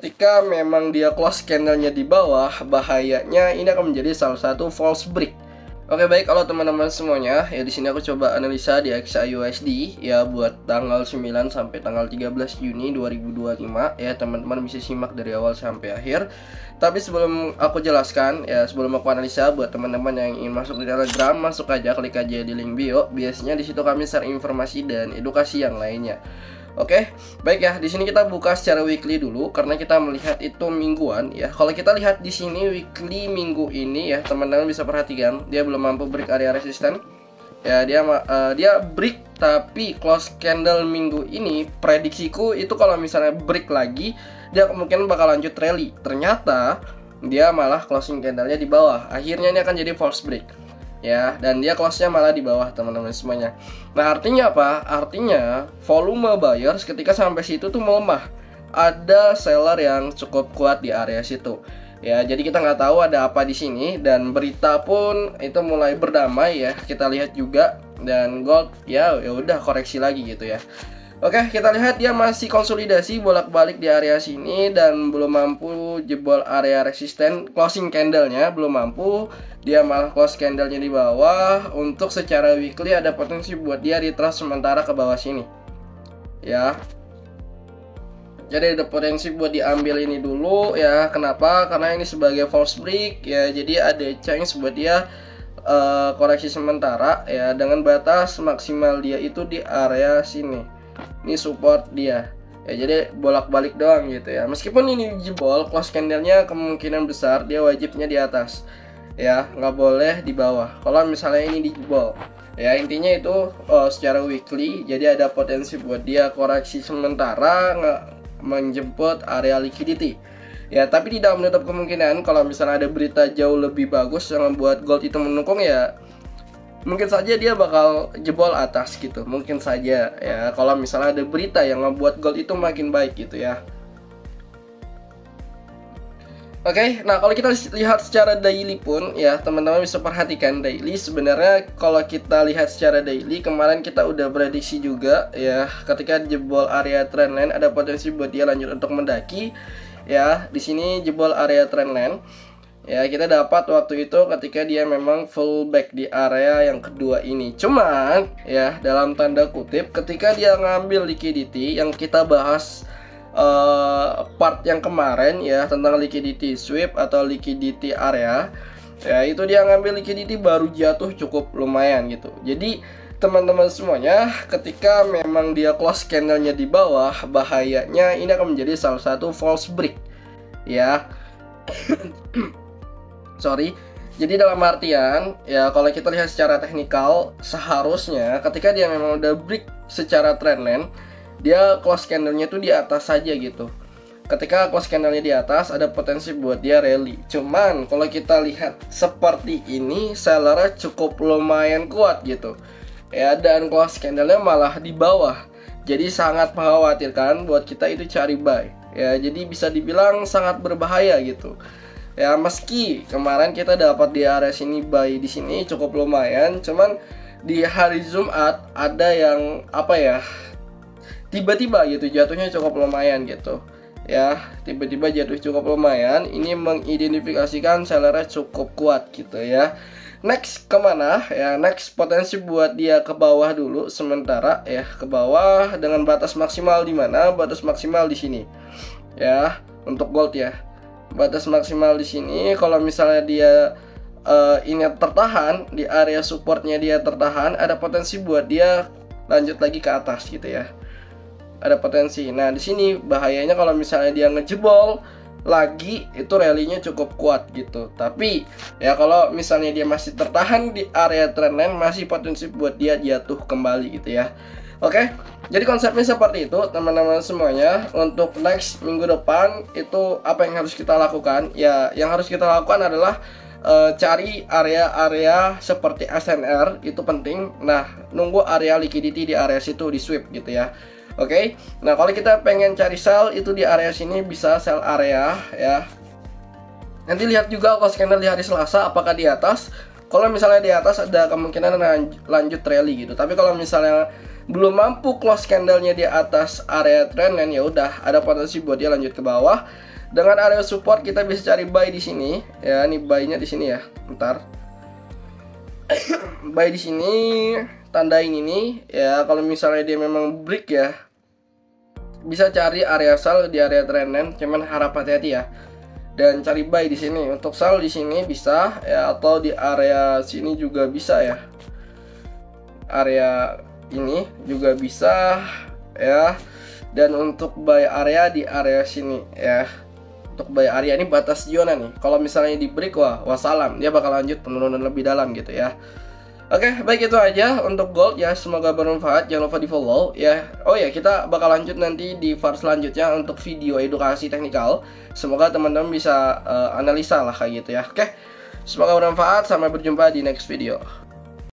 ketika memang dia close candlenya di bawah, bahayanya ini akan menjadi salah satu false break. Oke, baik, kalau teman-teman semuanya, ya di sini aku coba analisa di XAUSD ya buat tanggal 9 sampai tanggal 13 Juni 2025 ya, teman-teman bisa simak dari awal sampai akhir. Tapi sebelum aku jelaskan ya, sebelum aku analisa, buat teman-teman yang ingin masuk di Telegram, masuk aja, klik aja di link bio. Biasanya di situ kami share informasi dan edukasi yang lainnya. Oke, baik ya. Di sini kita buka secara weekly dulu karena kita melihat itu mingguan ya. Kalau kita lihat di sini weekly minggu ini ya, teman-teman bisa perhatikan dia belum mampu break area resisten. Ya, dia break tapi close candle minggu ini prediksiku itu kalau misalnya break lagi dia kemungkinan bakal lanjut rally. Ternyata dia malah closing candlenya di bawah. Akhirnya ini akan jadi false break. Ya, dan dia close-nya malah di bawah, teman-teman semuanya. Nah, artinya apa? Artinya volume buyers ketika sampai situ tuh melemah. Ada seller yang cukup kuat di area situ. Ya, jadi kita nggak tahu ada apa di sini, dan berita pun itu mulai berdamai ya. Kita lihat juga, dan gold ya udah koreksi lagi gitu ya. Oke, kita lihat dia masih konsolidasi bolak-balik di area sini dan belum mampu jebol area resisten. Closing candlenya belum mampu, dia malah close candlenya di bawah. Untuk secara weekly ada potensi buat dia retrace sementara ke bawah sini ya. Jadi ada potensi buat diambil ini dulu ya. Kenapa? Karena ini sebagai false break ya, jadi ada chance buat dia koreksi sementara ya, dengan batas maksimal dia itu di area sini. Ini support dia ya, jadi bolak-balik doang gitu ya. Meskipun ini jebol, close candlenya kemungkinan besar dia wajibnya di atas ya, nggak boleh di bawah kalau misalnya ini dijebol ya. Intinya itu secara weekly, jadi ada potensi buat dia koreksi sementara, nggak menjemput area liquidity ya. Tapi tidak menutup kemungkinan kalau misalnya ada berita jauh lebih bagus yang membuat gold itu mendukung ya, mungkin saja dia bakal jebol atas gitu, mungkin saja ya, kalau misalnya ada berita yang membuat gold itu makin baik gitu ya. Oke, nah kalau kita lihat secara daily pun ya, teman-teman bisa perhatikan daily. Sebenarnya kalau kita lihat secara daily, kemarin kita udah prediksi juga ya, ketika jebol area trendline ada potensi buat dia lanjut untuk mendaki ya. Di sini jebol area trendline ya, kita dapat waktu itu ketika dia memang full back di area yang kedua ini. Cuman ya, dalam tanda kutip, ketika dia ngambil liquidity yang kita bahas part yang kemarin ya, tentang liquidity sweep atau liquidity area ya, itu dia ngambil liquidity baru jatuh cukup lumayan gitu. Jadi teman-teman semuanya, ketika memang dia close candlenya di bawah, bahayanya ini akan menjadi salah satu false break ya. Sorry. Jadi dalam artian ya, kalau kita lihat secara teknikal, seharusnya ketika dia memang udah break secara trendline, dia close candlenya tuh di atas saja gitu. Ketika close candlenya di atas, ada potensi buat dia rally. Cuman kalau kita lihat seperti ini, sellernya cukup lumayan kuat gitu ya, dan close candlenya malah di bawah. Jadi sangat mengkhawatirkan buat kita itu cari buy ya. Jadi bisa dibilang sangat berbahaya gitu ya. Meski kemarin kita dapat di area sini buy di sini cukup lumayan, cuman di hari Jumat ada yang apa ya, tiba-tiba gitu jatuhnya cukup lumayan gitu ya, tiba-tiba jatuh cukup lumayan. Ini mengidentifikasikan sellernya cukup kuat gitu ya. Next kemana ya? Next potensi buat dia ke bawah dulu sementara ya, ke bawah dengan batas maksimal di mana? Batas maksimal di sini ya, untuk gold ya. Batas maksimal di sini, kalau misalnya dia ini tertahan di area supportnya, dia tertahan, ada potensi buat dia lanjut lagi ke atas gitu ya. Ada potensi. Nah, di sini bahayanya kalau misalnya dia ngejebol lagi, itu rally-nya cukup kuat gitu. Tapi ya kalau misalnya dia masih tertahan di area trendline, masih potensi buat dia jatuh kembali gitu ya. Oke, jadi konsepnya seperti itu teman-teman semuanya. Untuk next minggu depan itu apa yang harus kita lakukan? Ya, yang harus kita lakukan adalah cari area-area seperti SNR, itu penting. Nah, nunggu area liquidity di area situ, di sweep gitu ya. Oke, nah kalau kita pengen cari sell itu di area sini, bisa sell area ya. Nanti lihat juga close candle di hari Selasa apakah di atas. Kalau misalnya di atas, ada kemungkinan lanjut rally gitu. Tapi kalau misalnya belum mampu close candlenya di atas area trendline, ya udah ada potensi buat dia lanjut ke bawah. Dengan area support kita bisa cari buy di sini ya. Ini buy-nya di sini ya. Bentar. Buy di sini, tandain ini ya. Kalau misalnya dia memang break ya, bisa cari area sell di area trendline. Cuman harap hati-hati ya. Dan cari buy di sini. Untuk sell di sini bisa ya, atau di area sini juga bisa ya. Area ini juga bisa ya. Dan untuk buy area di area sini ya. Untuk buy area ini batas zona nih. Kalau misalnya di break, wah wassalam, dia bakal lanjut penurunan lebih dalam gitu ya. Oke, baik itu aja untuk gold ya. Semoga bermanfaat. Jangan lupa di follow ya. Oh ya, kita bakal lanjut nanti di part selanjutnya untuk video edukasi teknikal. Semoga teman-teman bisa analisa lah kayak gitu ya. Oke, semoga bermanfaat. Sampai berjumpa di next video.